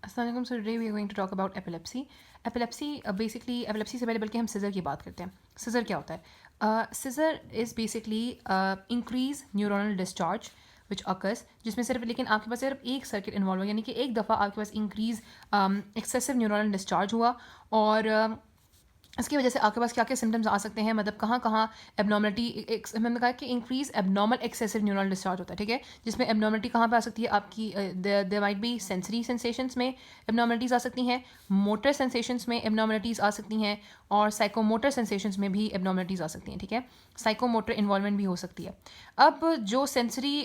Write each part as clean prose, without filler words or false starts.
अस्सलाम वालेकुम। So today we are going to talk about epilepsy. Epilepsy epilepsy से पहले बल्कि हम सिजर की बात करते हैं। सिजर क्या होता है? Seizure is basically increase neuronal discharge which occurs, जिसमें सिर्फ लेकिन आपके पास सिर्फ एक सर्किट इन्वॉल्व हो, यानी कि एक दफ़ा आपके पास इंक्रीज एक्सेसिव न्यूरोनल डिस्चार्ज हुआ और इसकी वजह से आपके पास क्या क्या सिम्टम्स आ सकते हैं, मतलब कहाँ कहाँ एबनॉर्मलिटी। मैंने कहा कि increase abnormal excessive neural discharge होता है, ठीक है, जिसमें एबनॉर्मलिटी कहाँ पे आ सकती है आपकी, there might be sensory sensations में एबनॉर्मलिटीज़ आ सकती हैं, मोटर सेंसेशंस में एबनॉर्मलिटीज़ आ सकती हैं और साइकोमोटर सेंसेशंस में भी एबनॉर्मलिटीज़ आ सकती हैं, ठीक है, साइकोमोटर इन्वॉल्वमेंट भी हो सकती है। अब जो सेंसरी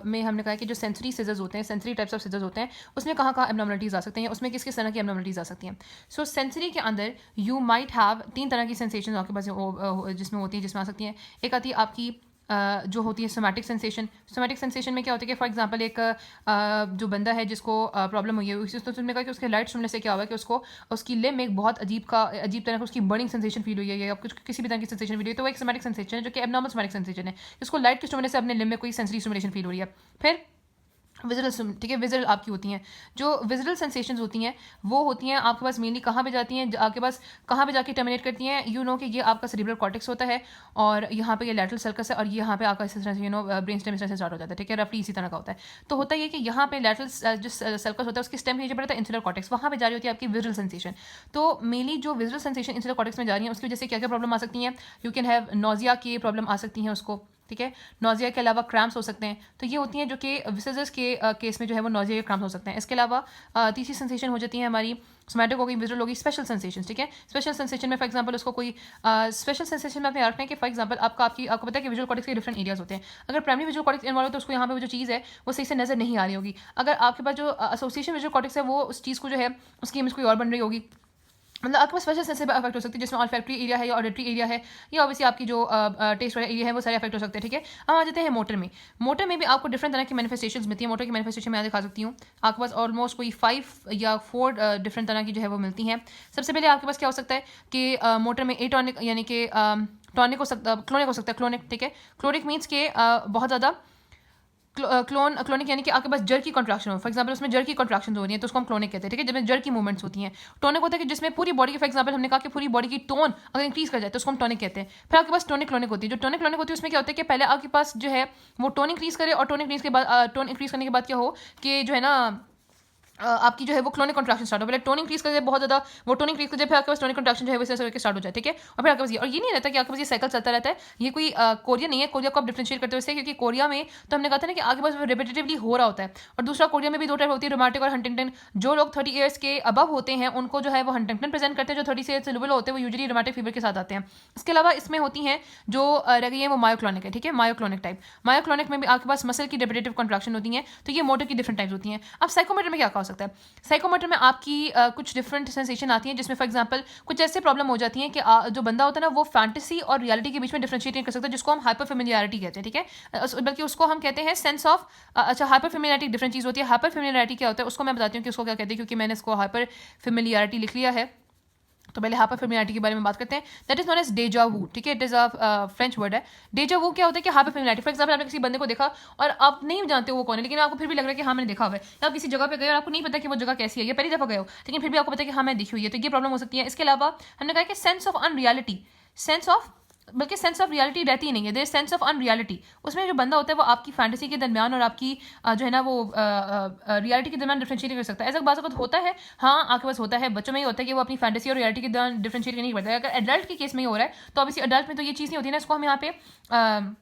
में हमने कहा कि जो सेंसरी सीजर्स होते हैं, सेंसरी टाइप्स ऑफ सीजर्स होते हैं, उसमें कहाँ कहाँ एबनॉर्मलिटीज़ आ सकते हैं, उसमें किस किस तरह की एबनॉर्मलिटीज़ आ सकती हैं। सो सेंसरी के अंदर यू माइट हैव तीन तरह की सेंसेशन आपके पास जिसमें होती है, जिसमें आ सकती हैं। एक आती है आपकी जो होती है सोमैटिक सेंसेशन। सोमैटिक सेंसेशन में क्या होता है कि फॉर एग्जांपल एक जो बंदा है जिसको प्रॉब्लम हुई है, उसी तो तुमने कहा कि उसके लाइट सुनने से क्या हुआ कि उसको उसकी लिम एक बहुत अजीब तरह की उसकी बर्निंग सेंसेशन फील हुई है या कुछ किसी भी तरह की सेंसेशन फील हुई है, तो वो एक सोमैटिक सेंसेशन है जो कि एबनॉर्मल सोमैटिक सेंसेशन है। उसको लाइट के स्टिमुलेशन से अपने लिम में कोई सेंसरी स्टिमुलेशन फील हो रही है। फिर विजुअल, ठीक है, विजुअल आपकी होती हैं। जो विजुअल सेंसेशंस होती हैं वो होती हैं आपके पास मेनली कहाँ पे जाती हैं, आपके पास कहाँ पे जाके टर्मिनेट करती हैं, यू नो कि ये आपका सेरिब्रल कॉर्टेक्स होता है और यहाँ पे ये लैटरल सर्कस है और ये यहाँ पे आपका इस तरह से ब्रेन स्टेम इस तरह से स्टार्ट हो जाता है, ठीक है, रफली इसी तरह का होता है। तो होता ये कि यहाँ पे लैटरल जो सर्कस होता है उसकी स्टेम नीचे पड़ता है इंसुलर कॉर्टेक्स, वहाँ पे जा रही होती है आपकी विजुअल सेंसेशन। तो मेनली जो विजुअल सेंसेशन इंसुलर कॉर्टेक्स में जा रही है उसकी वजह से क्या क्या प्रॉब्लम आ सकती हैं, यू कैन हैव नोजिया की प्रॉब्लम आ सकती हैं उसको, ठीक है, नोजिया के अलावा क्रैम्प्स हो सकते हैं। तो ये होती हैं जो कि विसेजर्स के केस में जो है वो नोजिया के क्रैम्प्स हो सकते हैं। इसके अलावा तीसरी सेंसेशन हो जाती है हमारी सोमैटिक हो गई, विजुअल होगी, स्पेशल सेंसेशन, ठीक है। स्पेशल सेंसेशन में फॉर एग्जांपल उसको कोई स्पेशल सेंसेशन में आप याद रखना है कि फॉर एग्जांपल आपको पता है कि विजुअल कॉर्टेक्स के डिफरेंट एरियाज होते हैं। अगर प्राइमरी विजुअल कॉर्टेक्स इन्वॉल्व है तो उसको यहाँ पे वो जो चीज़ है वो सही से नजर नहीं आ रही होगी। अगर आपके पास जो एसोसिएशन विजुअल कॉर्टेक्स है वो उस चीज़ को जो है उसकी इमेज कोई और बन रही होगी, मतलब आपके पास स्पेशल सेंस अफेक्ट हो सकती है जिसमें ऑल्फैक्टरी एरिया है या ऑडिटरी एरिया है या ऑब्वियसली आपकी जो टेस्ट वाला एरिया है वो सारे अफेक्ट हो सकते हैं, ठीक है। अब आ जाते हैं मोटर में। मोटर में भी आपको डिफरेंट तरह की मैनिफेस्टेशंस मिलती है। मोटर की मैनिफेस्टेशन मैं दिखा सकती हूँ, आपके पास ऑलमोस्ट कोई 5 या 4 डिफरेंट तरह की जो है वो मिलती हैं। सबसे पहले आपके पास क्या हो सकता है कि मोटर में एटॉनिक यानी कि टॉनिक हो सकता है, क्लोनिक हो सकता है, क्लोनिक, ठीक है। क्लोनिक मीन्स के बहुत ज़्यादा क्लोनिक यानी कि आपके पास जर की कॉन्ट्रैक्शन हो, फॉर एग्जांपल उसमें जर की कॉन्ट्रैक्शन हो रही है तो उसको हम क्लोनिक कहते हैं, ठीक है, जिसमें जर की मूवमेंट्स होती हैं। टोनिक होता है कि जिसमें पूरी बॉडी की, फॉर एग्जांपल हमने कहा कि पूरी बॉडी की टोन अगर इंक्रीज कर जाए तो उसको हम टोनिक कहते हैं। फिर आपके पास टोनिक क्लोनिक होती है। जो टोनिक क्लोनिक होती है उसमें क्या होता है कि पहले आपके पास जो है वो टोन इंक्रीज करे और टोन इंक्रीज करने के बाद क्या हो कि जो है ना आपकी जो है वो क्लोनिक कॉन्ट्रैक्शन स्टार्ट हो। पहले टोन इंक्रीज कर जाए बहुत ज़्यादा, वो टोन इंक्रीज कर जाए, फिर आपके पास टोनिक कॉन्ट्रैक्शन जो है वैसे करके स्टार्ट हो जाए, ठीक है। और फिर आपके पास ये, और ये नहीं रहता कि आपके पास ये साइकिल चलता रहता है, ये कोई कोरिया नहीं है। कोरिया को आप डिफरेंशिएट करते हो इससे, क्योंकि कोरिया में तो हमने कहा था ना कि आपके पास रिपीटेटिवली हो रहा होता है। और दूसरा कोरिया में भी दो टाइप होती है, रोमाटिक और हंटिंगटन। जो लोग 30 ईयर्स के अबव होते हैं उनको जो है वो हंटिंगटन प्रेजेंट करते हैं, जो 30 ईयर्स से लो होते हैं वो यूजुअली रोमाटिक फीवर के साथ आते हैं। इसके अलावा इसमें होती हैं जो रह गई है वो मायोक्लोनिक है, ठीक है, मायोक्लोनिक टाइप। मायोक्लोनिक में भी आपके पास मसल की रिपीटेटिव कॉन्ट्रैक्शन होती है। तो ये मोटर की डिफरेंट टाइप्स होती हैं। अब साइकोमोटर में क्या हो सकता है? साइकोमोटर में आपकी कुछ डिफरेंट सेंसेशन आती हैं जिसमें फॉर एग्जांपल कुछ ऐसे प्रॉब्लम हो जाती हैं कि जो बंदा होता है ना वो फैंटेसी और रियलिटी के बीच में डिफरेंशिएट नहीं कर सकता, जिसको हम हाइपर फेमिलियरिटी कहते हैं, ठीक है, बल्कि उसको हम कहते हैं सेंस ऑफ, अच्छा, हाइपर फेमिलियरिटी डिफरेंट चीज़ होती है। हाइपर फेमिलियरिटी क्या होता है उसको मैं बताती हूँ कि उसको क्या कहते हैं, क्योंकि मैंने इसको हाइपर फेमिलियरिटी लिख लिया है। तो पहले हाइपर फेमिलियरिटी के बारे में बात करते हैं। दैट इज नॉन एज डेजा वू, ठीक है, it is a French word है। डेजा वू क्या होता है कि हाइपर फेमिलियरिटी, फॉर एग्जांपल आपने किसी बंदे को देखा और आप नहीं जानते वो कौन है, लेकिन आपको फिर भी लग रहा है कि हाँ मैंने देखा हुआ है। या आप किसी जगह पे गए और आपको नहीं पता कि वो जगह कैसी है, ये पहली दफा गए हो, लेकिन फिर भी आपको पता है कि हाँ मैं देखी हुई है, तो ये प्रॉब्लम हो सकती है। इसके अलावा हमने कहा कि sense of unreality, sense of, बल्कि सेंस ऑफ रियलिटी रहती ही नहीं है, देयर सेंस ऑफ अनरियलिटी। उसमें जो बंदा होता है वो आपकी फैंटेसी के दरमियान और आपकी जो है ना वो रियलिटी के दरमियान डिफरेंशिएट कर सकता है। ऐसा बाज़ वक़्त होता है, हाँ आपके पास होता है, बच्चों में ही होता है कि वो अपनी फैंटेसी और रियलिटी के दरमियान डिफरेंशिएट नहीं करता है। अगर एडल्ट के केस में ही हो रहा है तो ऑब्वियसली एडल्ट में तो ये चीज़ नहीं होती है ना, इसको हम यहाँ पे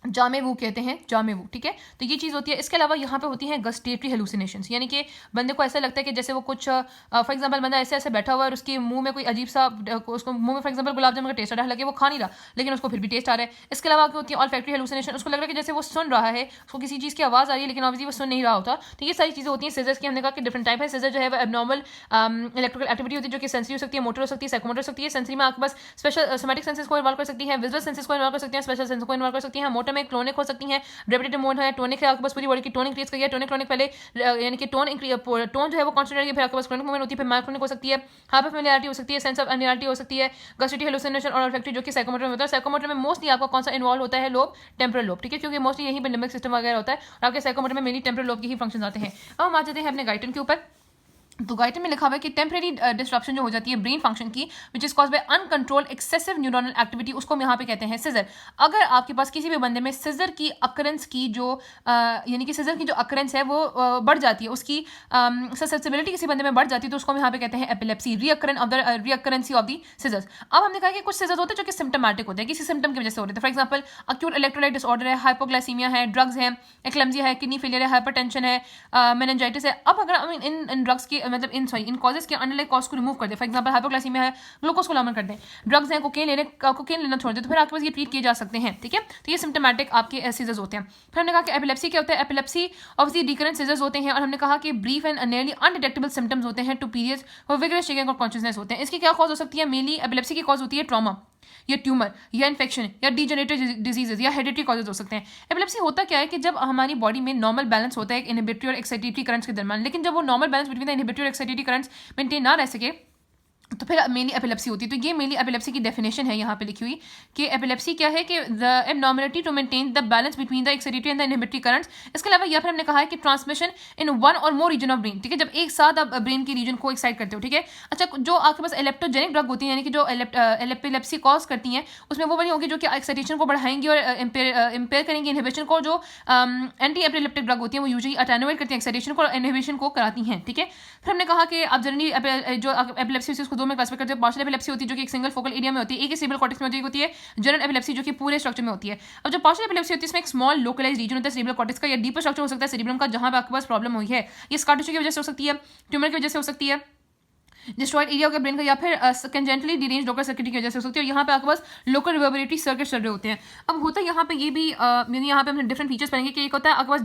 जामे वो कहते हैं, जामे वो, ठीक है। तो ये चीज़ होती है। इसके अलावा यहाँ पे होती हैं गस्टेटरी हेलुसिनेशंस, यानी कि बंदे को ऐसा लगता है कि जैसे वो कुछ फॉर एग्जांपल बंदा ऐसे ऐसे बैठा हुआ है और उसके मुंह में कोई अजीब सा, उसको मुंह में फॉर एग्जांपल गुलाब जामुन का टेस्ट आ रहा है, हालांकि वो खा नहीं रहा लेकिन उसको फिर भी टेस्ट आ रहा है। इसके अलावा क्या होती है ऑल्फैक्टरी हेलुसिनेशन, उसको लग रहा है कि जैसे वो सुन रहा है, उसको किसी चीज़ की आवाज़ आ रही है लेकिन ऑब्वियसली वो सुन नहीं रहा होता। तो ये सारी चीज़ें होती हैं। सीजर्स की हमने कहा कि डिफरेंट टाइप है। सीजर जो है वो एबनॉर्मल इलेक्ट्रिकल एक्टिविटी होती है जो कि सेंसरी हो सकती है, मोटर हो सकती है, साइकोमोटर हो सकती है। सेंसरी में आपके पास स्पेशल सोमैटिक सेंसेस को इन्वॉल्व कर सकती है, विजुअल सेंसेस को इन्वॉल्व कर सकती है, स्पेशल सेंस को इन्वॉल्व कर सकती है। मोटर में क्लोनिक हो सकती है, रेपिटेटिव मोड है, टोनिक है, आपके पास पूरी बॉडी की टोन इंक्रीज करिए। टोनिक क्लोनिक पहले यानी कि टोन जो है वो कांस्टेंट रहेगी, फिर आपके पास क्लोनिक मूवमेंट होती है, फिर मायोक्लोनिक हो सकती है, हाइपर फेमिलियरिटी हो सकती है, सेंस ऑफ अनरियलिटी हो सकती है, गस्टेटरी हेलुसिनेशन और ऑल्फैक्टरी जो कि साइकोमोटर में होता है। साइकोमोटर में मोस्टली आपका कौन सा इन्वॉल्व होता है? लोब, टेम्पोरल लोब, ठीक है, क्योंकि मोस्टली यही लिम्बिक सिस्टम वगैरह होता है और आपके साइकोमोटर में मेनली टेम्पोरल लोब के ही फंक्शन आते हैं। अब हम आ जाते हैं अपने गाइटन के ऊपर। तो गाइड में लिखा हुआ है कि टेम्परेरी डिस्ट्रप्शन जो हो जाती है ब्रेन फंक्शन की which is cause by uncontrolled excessive neuronal activity, उसको हम यहाँ पे कहते हैं सिजर। अगर आपके पास किसी भी बंदे में सिजर की अकरेंस की जो यानी कि सिजर की जो अकरेंस है वो बढ़ जाती है, उसकी ससेप्टिबिलिटी किसी बंदे में बढ़ जाती है, तो उसको हम यहाँ पे कहते हैं एपिलेप्सी, रीअकरेंसी ऑफ दी सिजर्स। अब हमने कहा कि कुछ सिजर्स होते हैं जो कि सिम्टोमेटिक होते हैं, किसी सिम्टम की वजह से होते हैं। For example acute electrolyte disorder है, हाइपोग्लाइसीमिया है, ड्रग्स है, एक्लेम्सिया है, किडनी फेलियर है, हाइपरटेंशन है, मेनिंजाइटिस है। अब अगर इन ड्रग्स की मतलब इन कॉजेज के अंडरलाइन कॉज को रिमूव कर दे, फॉर एग्जाम्पल हाइपोग्लाइसीमिया है, ग्लूकोज को नॉर्मल कर दें, ड्रग्स हैं, कोकेन लेना छोड़ दे, तो फिर आपके पास ये ट्रीट किए जा सकते हैं। ठीक है, तो ये सिम्टोमेटिक आपके सीजर्स होते हैं। फिर हमने कहा कि एपिलेप्सी क्या होता है, एपिलेप्सी ऑब्वियसली रिकरेंट सीजर्स होते हैं, और हमने कहा कि brief and nearly undetectable symptoms होते हैं टू पीरियड्स और विगरस शेकिंग और कॉन्शियसनेस होते हैं। इसकी क्या कॉज हो सकती है, मेनली एपिलेप्सी की कॉज होती है ट्रॉमा या ट्यूमर या इन्फेक्शन या डीजेनरेटिव डिजीजेज या हेरिडिटरी कॉजेज हो सकते हैं। एपिलेप्सी होता क्या है कि जब हमारी बॉडी में नॉर्मल बैलेंस होता है इनहिबिटरी और एक्साइटेटरी करंट्स के दरमियान, लेकिन जब वो normal balance between the inhibitory और एक्साइटेटरी करंट्स मेंटेन ना रह सके तो फिर मेनली एपिलेप्सी होती है। तो ये मेनली एपिलेप्सी की डेफिनेशन है यहाँ पे लिखी हुई कि एपिलेप्सी क्या है कि the abnormality to maintain the balance between the excitatory and the inhibitory currents. इसके अलावा या फिर हमने कहा है कि ट्रांसमिशन इन वन और मोर रीजन ऑफ ब्रेन। ठीक है, जब एक साथ आप ब्रेन की रीजन को एक्साइट करते हो। ठीक है, अच्छा जो आपके पास एलेप्टोजेनिक ड्रग होती है यानी कि जो एपिलेप्सी कॉज करती हैं उसमें वो वाली होगी जो कि एक्साइटेशन को बढ़ाएंगी और इम्पेयर करेंगी इनहिबिशन को। जो एंटी एपिलेप्टिक ड्रग होती है वो यूजुअली अटेनुएट करती हैं एक्साइटेशन को और इनहिबिशन को कराती हैं। ठीक है, फिर हमने कहा कि आप जनरली जो एपिलेप्सी उसको दो में क्लासिफाई करते हैं। पार्शियल एपिलेप्सी होती है जो कि एक सिंगल फोकल एरिया में होती है, एक ही सेरेब्रल कॉर्टेक्स में होती है। जनरल एपिलेप्सी जो कि पूरे स्ट्रक्चर में होती है। अब जो पार्शियल एपिलेप्सी होती है इसमें एक स्मॉल लोकलाइज रीजन होता है सेरेब्रल कॉर्टेक्स का या डीपर स्ट्रक्चर हो सकता है सेरेब्रम का जहां पे आपके पास प्रॉब्लम हुई है। ये स्कार टिश्यू की वजह से हो सकती है, ट्यूमर की वजह से हो सकती है, डिस्ट्रॉयड एरिया होगा ब्रेन का, या फिर कंजेंटली डिरेंज लोकल सर्किट की वजह से हो सकती है। और यहाँ पे आपके पास लोकल रिवर्बरेटरी सर्किट चल रहे होते हैं। अब होता है यहाँ पे ये भी यहाँ पे हमने डिफरेंट फीचर्स पढ़ेंगे कि एक होता है आपके पास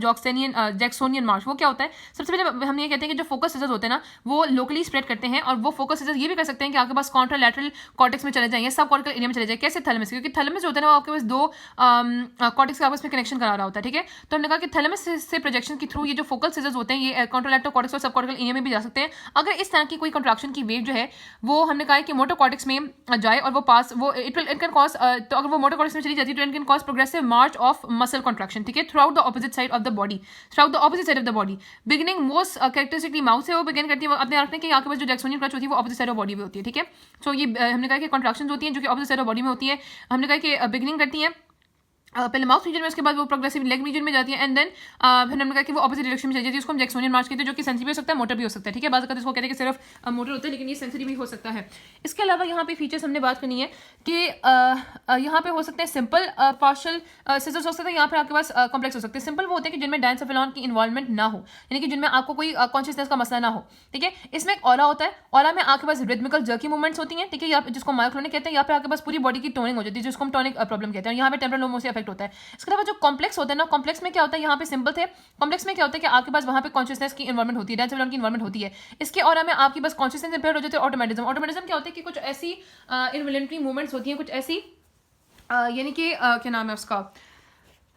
जैक्सोनियन मार्च। वो क्या होता है, सबसे पहले हम ये कहते हैं कि जो फोकस सीजर्स होते हैं ना वो लोकली स्प्रेड करते हैं, और वो फोकस सीजर्स ये भी कर सकते हैं कि आपके पास कॉन्ट्रालैटरल कॉर्टेक्स में चले जाएंगे, सब कॉर्टिकल एरिया में चले जाए। कैसे, थैलेमस, क्योंकि थैलेमस जो होता है ना वो आपके पास दो कॉर्टेक्स के आपस में कनेक्शन करा रहा होता है। ठीक है, तो हमने कहा कि थैलेमस से प्रोजेक्शन के थ्रू ये जो फोकल सीजर्स होते हैं ये कॉन्ट्रालैटरल कॉर्टेक्स और सब कॉर्टिकल एरिया में भी जा सकते हैं। अगर इस तरह की कोई कंट्रैक्शन की वेव जो है वो हमने कहा है कि मोटर कॉर्टेक्स में जाए और वो पास वो इट कैन कॉज, तो अगर वो मोटर कॉर्टेक्स में चली जाती है तो it can cause progressive March of muscle contraction. ठीक है, through out the opposite side of the body, beginning most characteristically mouth से वो बिगिन करती है। अपने रखने के आपके पास जो जैक्सोनियन क्रच होती है वो ऑपोजिट साइड ऑफ बॉडी में होती है। ठीक है, तो ये हमने कहा कि कॉन्ट्रैक्शन होती हैं जो कि ऑपोजिट साइड ऑफ बॉडी में होती है। हमने कहा कि बिगिनिंग करती हैं पहले माउथ रीजन में, उसके बाद वो प्रोग्रेसिव लेग रीजन में जाती है, एंड देन फिर हमने कहा कि वो ऑपोजिट डायरेक्शन में चली जाती है। उसको हम जैक्सोनियन मार्च कहते हैं, जो कि सेंसरी भी हो सकता है, मोटर भी हो सकता है। ठीक है, बात करते हैं इसको कहते हैं कि सिर्फ मोटर होता है, लेकिन ये सेंसरी भी हो सकता है। इसके अलावा यहाँ पे फीचर्स हमने बात करनी है कि यहाँ पे हो सकते हैं सिंपल पार्शियल सीजर्स हो सकते हैं, यहाँ पे आपके पास कॉम्प्लेक्स हो सकते हैं। सिंपल वो होते हैं कि जिनमें डायंसेफेलॉन की इन्वॉल्वमेंट ना हो, यानी कि जिनमें आपको कोई कॉन्शियसनेस का मसला ना हो। ठीक है, इसमें एक ऑरा होता है, ऑरा में आपके पास रिदमिकल जर्की मूवमेंट्स होती हैं। ठीक है, जिसको मायोक्लोनिक कहते हैं। यहाँ पे आपके पास पूरी बॉडी की टोनिंग हो जाती है जिसको हम टोनिक प्रॉब्लम कहते हैं। यहाँ पे टेम्परल लोब से अफेक्ट होता है। इसके अलावा जो कॉम्प्लेक्स होता है ना, कॉम्प्लेक्स में क्या होता है, यहाँ पे सिंपल थे, कॉम्प्लेक्स में क्या होता है कि आपके पास वहाँ पे कॉन्शियसनेस की इन्वॉल्वमेंट होती है, डायंसेफेलॉन की इन्वॉल्वमेंट होती है। इसके ऑरा में आपकी बस कॉन्शियसनेस इंपेयर हो जाती है। ऑटोमेटिज्म क्या होता है कि कुछ ऐसी इनवॉलंटरी मूवमेंट्स होती हैं, कुछ ऐसी यानी कि क्या नाम है उसका,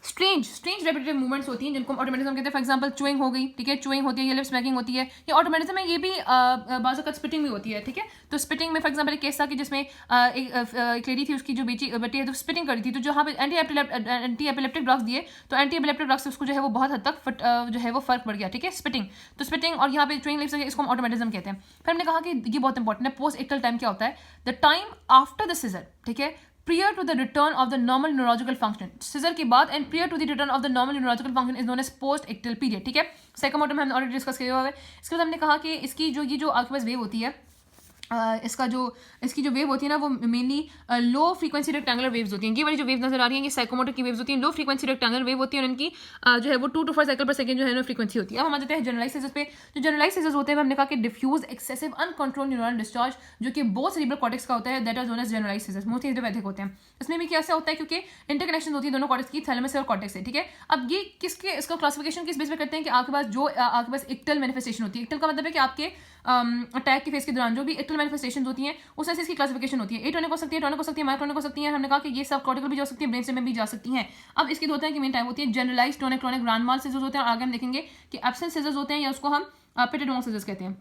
स्ट्रेंज रेपिटेटिव मूवमेंट्स होती हैं जिनको हम ऑटोमेटिज्म कहते हैं। फॉर एग्जांपल चुइंग हो गई। ठीक है, चुइंग होती है, ये लिप स्मैकिंग होती है, ये ऑटोमेटिज्म में ये भी बाज़ वक़्त स्पिटिंग भी होती है। ठीक है, तो स्पिटिंग में फॉर एग्जांपल एक केस था कि जिसमें एक लेडी थी, उसकी जो बेटी है तो स्पिटिंग करी थी, तो जहाँ पे एंटी एपिलेप्टिक ड्रग्स दिए तो एंटी एपिलेप्टिक ड्रग्स से उसको जो है वो बहुत हद तक जो है वो फर्क पड़ गया। ठीक है, स्पिटिंग और यहाँ पे चुइंग लिप्स, इसको हम ऑटोमेटिज्म कहते हैं। फिर हमने कहा कि ये बहुत इंपॉर्टेंट है, पोस्ट इक्टल टाइम क्या होता है, the time after the seizure. ठीक है, prior to the return of the normal neurological function, seizure के बाद and prior to the return of the normal neurological function is known as post ictal period। ठीक है, psychomotor में हमने already discuss किया हुआ है। इसके बाद हमने कहा कि इसकी जो ये जो आपके पास वेव होती है, इसकी जो वेव होती है ना वो mainly low frequency rectangular waves होती हैं। ये वाली जो वेव नजर आ रही है ये साइकोमोटर की वेव्स होती हैं, लो फ्रीक्वेंसी रेक्टेंगुलर वेव होती है, और इनकी जो है वो 2 to 4 साइकिल पर सेकंड जो है ना फ्रीक्वेंसी होती है। अब हम आ जाते हैं जनरलाइज सीजर्स पे। जो जनरलाइज सीजर्स होते हैं हमने कहा कि diffuse excessive uncontrolled neural discharge जो कि बोथ सेरेब्रल कॉर्टेक्स का होता है, that are known as generalise seizures. Mostly idiopathic होते हैं। इसमें भी कैसा होता है क्योंकि इंटरकनेक्शन होती है दोनों कॉर्टेक्स की, थैलेमस और कॉर्टेक्स से। ठीक है, अब ये इसका क्लासिफिकेशन किस बेस पे करते हैं कि आपके पास इक्टल मैनिफेस्टेशन होती है। इक्टल का मतलब है कि आपके अटैक की फेज के दौरान जो भी इक्टल मैनिफेस्टेशन होती हैं उससे इसकी क्लासिफिकेशन होती है। एटोनिक हो सकती है, टोनिक हो सकती है, माइक्रोनिक हो सकती है। हमने कहा कि ये सब कॉर्टिकल भी जा सकती है, ब्रेन स्टेम में भी जा सकती हैं। अब इसकी दो तरह की मेन टाइप होती है, जनरलाइज टोनिक क्रोनिक ग्रैंड माल सीजर्स होते हैं, और आगे हम देखेंगे कि एब्सेंट सीजर्स होते हैं या उसको हम पिटेडोन सीजर्स कहते हैं।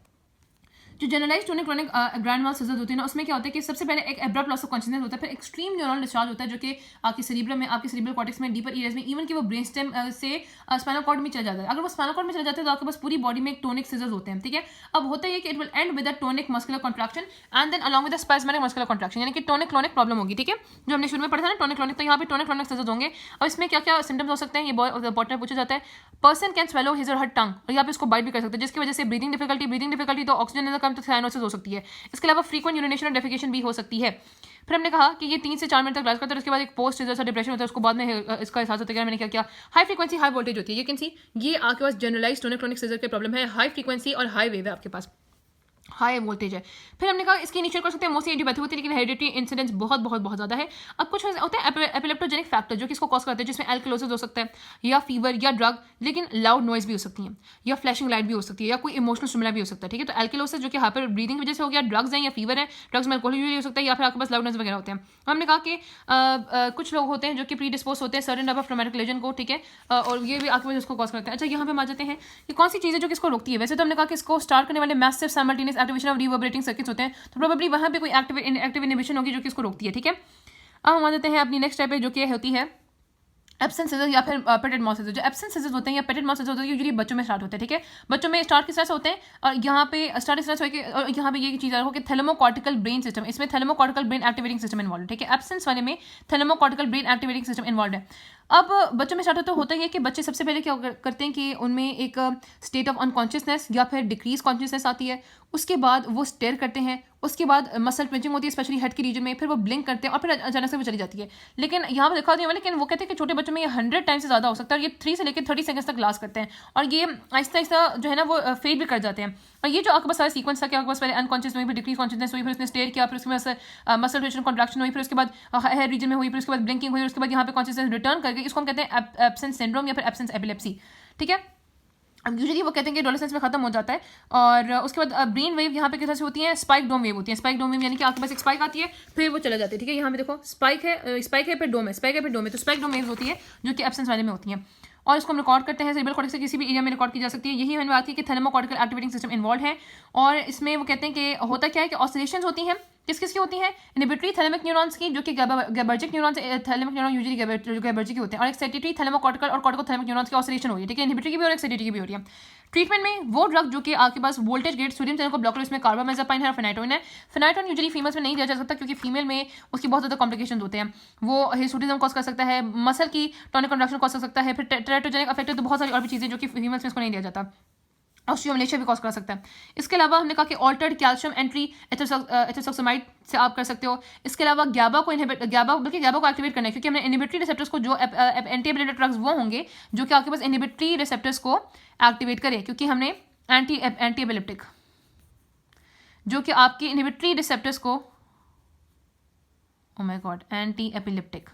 जो जनरलाइज टोनिक क्लोनिक ग्रैंड माल सीजर्स होती है ना, उसमें क्या होता है कि सबसे पहले एक एब्रप्ट लॉस ऑफ कॉन्शियसनेस होता है, फिर एक्सट्रीम न्यूरल डिस्चार्ज होता है जो कि आपके सेरिब्रम में, आपके सेरिब्रल कॉर्टेक्स में, डीपर एरियाज में, इवन कि वो ब्रेन स्टेम से स्पाइनल कॉर्ड में चला जाता है। अगर वो स्पाइनल कॉर्ड में चला जाता है तो आपके पास पूरी बॉडी में एक टोनिक सीजर्स होते हैं, ठीक है। अब होता है कि it will end with a tonic muscular contraction and then along with a spasmatic muscular contraction, यानी कि टोनिक क्लोनिक प्रॉब्लम होगी, ठीक है। जो हमने शुरू में पढ़ा था ना टोनिक क्लोनिक, तो यहाँ पे टोनिक क्लोनिक सीजर्स होंगे। और इसमें क्या क्या सिम्टम्स हो सकते हैं, ये बहुत इंपॉर्टेंट पूछा जाता है। पर्सन कैन स्वेलो हिज और हर टंग, और यहाँ पे इसको बाइट भी कर सकते हैं, जिसकी वजह से ब्रीदिंग डिफिकल्टी तो ऑक्सीजन कम तो साइनोसिस हो सकती है। इसके अलावा फ्रीक्वेंट यूरिनेशन और डेफिकेशन भी हो सकती है। फिर हमने कहा कि ये 3 से 4 मिनट तक लास्ट करता है, उसके बाद एक पोस्ट जैसा डिप्रेशन होता है, उसको बाद में इसका एहसास होता है कि मैंने क्या किया। हाई फ्रीक्वेंसी हाई वोल्टेज होती है, यू कैन सी ये आपके पास जनरलाइज टोनिक क्रोनिक सीजर के प्रॉब्लम है। हाई फ्रीक्वेंसी और हाई वेव है आपके पास, हाई वोल्टेज है। फिर हमने कहा इसकी इनिशियल कर सकते हैं मोस्टली एंटीबायोटिक होती है, लेकिन हेरिडिटी इंसिडेंस बहुत बहुत बहुत ज़्यादा है। अब कुछ होता है एपिलेप्टोजेनिक फैक्टर जो कि इसको कॉज करते हैं, जिसमें एल्कलोसिस हो सकता है या फीवर या ड्रग, लेकिन लाउड नॉइज भी हो सकती है या फ्लैशिंग लाइट भी हो सकती है या कोई इमोशनल स्टिमुला भी हो सकता है, ठीक है। तो एल्कलोसिस जो कि हाइपर ब्रीदिंग की वजह से हो गया, ड्रग्स हैं या फीवर है, ड्रग्स में अल्कोहल यूज हो सकता है, या फिर आपके पास लाउड नॉइज वगैरह होते हैं। हमने कहा कि कुछ लोग होते हैं जो कि प्री डिस्पोज होते हैं certain type of traumatic lesion को, ठीक है, और ये भी आपके वजह उसको कॉज करते हैं। अच्छा, यहाँ पे आ जाते हैं कि कौन सी चीज़ें जो कि इसको रोकती है। वैसे तो हमने कहा कि इसको स्टार्ट करने वाले massive simultaneous activation of reverberating circuits होते हैं, तो प्रोबेबली वहाँ पे कोई एक्टिव इनहिबिशन होगी जो कि इसको रोकती है, ठीक है। अब हम आ जाते हैं अपनी नेक्स्ट टाइप पे जो कि होती है एब्सेंट सीजर या फिर पेटेड माउथ सीजर। जो एब्सेंट सीजर होते हैं या पेटेड माउथ सीजर होते हैं यूजुअली बच्चों में स्टार्ट होते हैं, ठीक है। बच्चों में स्टार्ट किस तरह से होते हैं, और यहाँ पे स्टार्ट इस तरह से होकर, और यहाँ पे ये चीज़ आ रहा हो कि थैलेमोकॉर्टिकल ब्रेन सिस्टम, इसमें थैलेमोकॉर्टिकल ब्रेन एक्टिवेटिंग सिस्टम इन्वॉल्व है, ठीक है। एब्सेंस वाले में थैलेमोकॉर्टिकल ब्रेन एक्टिवेटिंग सिस्टम इन्वॉल्व है। अब बच्चों में स्टार्ट होता है कि बच्चे सबसे पहले क्या करते हैं कि उनमें एक स्टेट ऑफ अनकॉन्शियसनेस या फिर डिक्रीज कॉन्शियसनेस आती है, उसके बाद वो स्टेयर करते हैं, उसके बाद मसल ट्विंचिंग होती है स्पेशली हेड के रीजन में, फिर वो ब्लिंक करते हैं और फिर अचानक से वो चली जाती है। लेकिन यहाँ पर देखा दिया, लेकिन वो कहते हैं कि छोटे बच्चों में ये 100 टाइम्स से ज़्यादा हो सकता है, और ये 3 से लेकर 30 सेकंड्स तक लास्ट करते हैं, और ये आहिस्ता आहिस्ता जो है ना वो फेड भी कर जाते हैं। और ये जो आपके पास सारा सीक्वेंस था कि आपके पास पहले अनकॉन्शियस हुई, फिर डिक्रीज कॉन्शियसनेस हुई, फिर उसने स्टेयर किया, फिर उसके बाद मसल ट्विंचिंग कॉन्ट्रैक्शन हुई, फिर उसके बाद हेड रीजन में हुई, फिर उसके बाद ब्लिंकिंग हुई, उसके बाद यहाँ पे कॉन्शियसनेस रिटर्न करके, इसको हम कहते हैं एब्सेंस सिंड्रोम या फिर एब्सेंस एपिलेप्सी, ठीक है। यूजुअली वो कहते हैं कि एडोलेसेंस में खत्म हो जाता है, और उसके बाद ब्रेन वेव यहाँ पे कैसे होती है, स्पाइक डोम वेव होती है। स्पाइक डोम वेव यानी कि आपके पास एक स्पाइक आती है फिर वो चला जाती है, ठीक है। यहाँ पे देखो स्पाइक है फिर डोम है, स्पाइक है फिर डोम है, तो स्पाइक डोम वेव होती है जो कि एब्सेंस वाले में होती है, और इसको हम रिकॉर्ड करते हैं सेरिब्रल कॉर्टेक्स से किसी भी एरिया में रिकॉर्ड की जा सकती है। यही हमें बात की कि थैलेमोकॉर्टिकल एक्टिवेटिंग सिस्टम इन्वॉल्व है, और इसमें वो कहते हैं कि होता क्या है कि ऑसिलेशंस होती हैं, किस किस की होती हैं, इनहिबिटरी थैलेमिक न्यूरॉन्स की जो कि गैबर्जिक न्यूरॉन्स, थैलेमिक न्यूरॉन यूजुअली गैबर्जिक होते हैं, और एक्साइटेटरी थैलेमोकॉर्टिकल और कॉर्टिकोथैलेमिक न्यूरॉन्स की ऑसिलेशन हो रही है, ठीक है। इनहिबिटरी की भी और एक्साइटेटरी की भी हो रही है। ट्रीटमेंट में वो ड्रग जो कि आपके पास वोल्टेज गेट सोडियम चैनल को ब्लॉकर, इसमें कार्बामेज़ापाइन है और फेनाइटोइन है। फेनाइटोइन यूजुअली फीमेल्स में नहीं दिया जा सकता क्योंकि फीमेल में उसकी बहुत ज़्यादा कॉम्प्लिकेशन होते हैं, वो हिस्टोटिज्म कॉज कर सकता है, मसल की टॉनिक कंडक्शन कॉज कर सकता है, फिर टेराटोजेनिक अफेक्ट है, तो बहुत सारी और भी चीज़ें जो कि फीमेल्स में इसको नहीं दिया जाता, ऑस्टियोमलेशिया भी कॉज कर सकता है। इसके अलावा हमने कहा कि ऑल्टर्ड कैल्शियम एंट्री एथोसक्सामाइड से आप कर सकते हो। इसके अलावा गैबा को एक्टिवेट करना है, क्योंकि हमने इनहिबिटरी रिसेप्टर्स को जो एंटी एपिलेप्टिक ड्रग्स वो होंगे जो कि आपके पास इनहिबिटरी रिसेप्टर्स को एक्टिवेट करें, क्योंकि हमने एंटी एपिलेप्टिक जो कि आपके इनहिबिटरी रिसेप्टर्स को, oh my God, anti epileptic,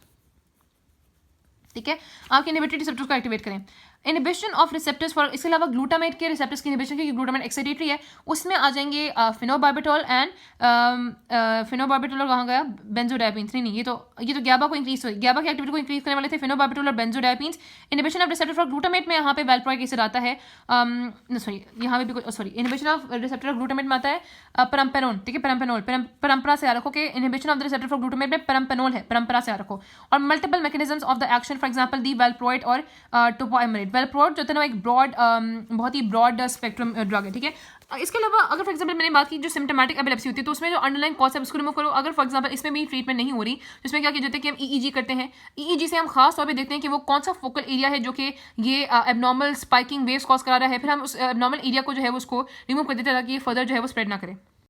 ठीक है, आपके इनहिबिटरी रिसेप्टर्स को एक्टिवेट करें। इनहिबिशन ऑफ रिसेप्टर्स फॉर, इसके अलावा ग्लूटामेट के रिसेप्टर्स की इनहिबिशन, क्योंकि ग्लूटामेट एक्साइटेटरी है, उसमें आ जाएंगे फिनोबार्बिटोल एंड फिनोबार्बिटोल, और कहाँ गया बेंजोडाइपिन्स, नहीं ये तो गैबा को इंक्रीज, गैबा की एक्टिविटी को इंक्रीज करने वाले थे फिनोबार्बिटोल और benzodiazepines. Inhibition of receptor for glutamate में यहाँ पे वेल्प्रोइक एसिड आता है, यहाँ पे भी inhibition of receptor of glutamate में आता है परम्पेनोल, ठीक है, परंपरा से याद रखो कि inhibition of the receptor for glutamate में परम्पेनोल है, परंपरा से याद रखो। और multiple mechanisms of the action, for example the valproate और टोपोइमरेट। वेल्प्रोइड जो है ना एक ब्रॉड, बहुत ही ब्रॉड स्पेक्ट्रम ड्रग है, ठीक है। इसके अलावा अगर फॉर एग्जांपल मैंने बात की जो सिम्टोमेटिक एपिलेप्सी होती है, तो उसमें जो अंडरलाइन कॉज है उसको रिमूव करो। अगर फॉर एग्जांपल इसमें भी ट्रीटमेंट नहीं हो रही, जिसमें क्या किया जाता है कि हम ईईजी करते हैं, ईईजी से हम खास तौर पे देखते हैं कि वो कौन सा फोकल एरिया है जो कि ये एबनॉर्मल स्पाइकिंग वेव्स कॉज करा रहा है, फिर हम उस एबनॉर्मल एरिया को जो है उसको रिमूव कर देते हैं ताकि ये फर्दर जो है वो स्प्रेड ना करे।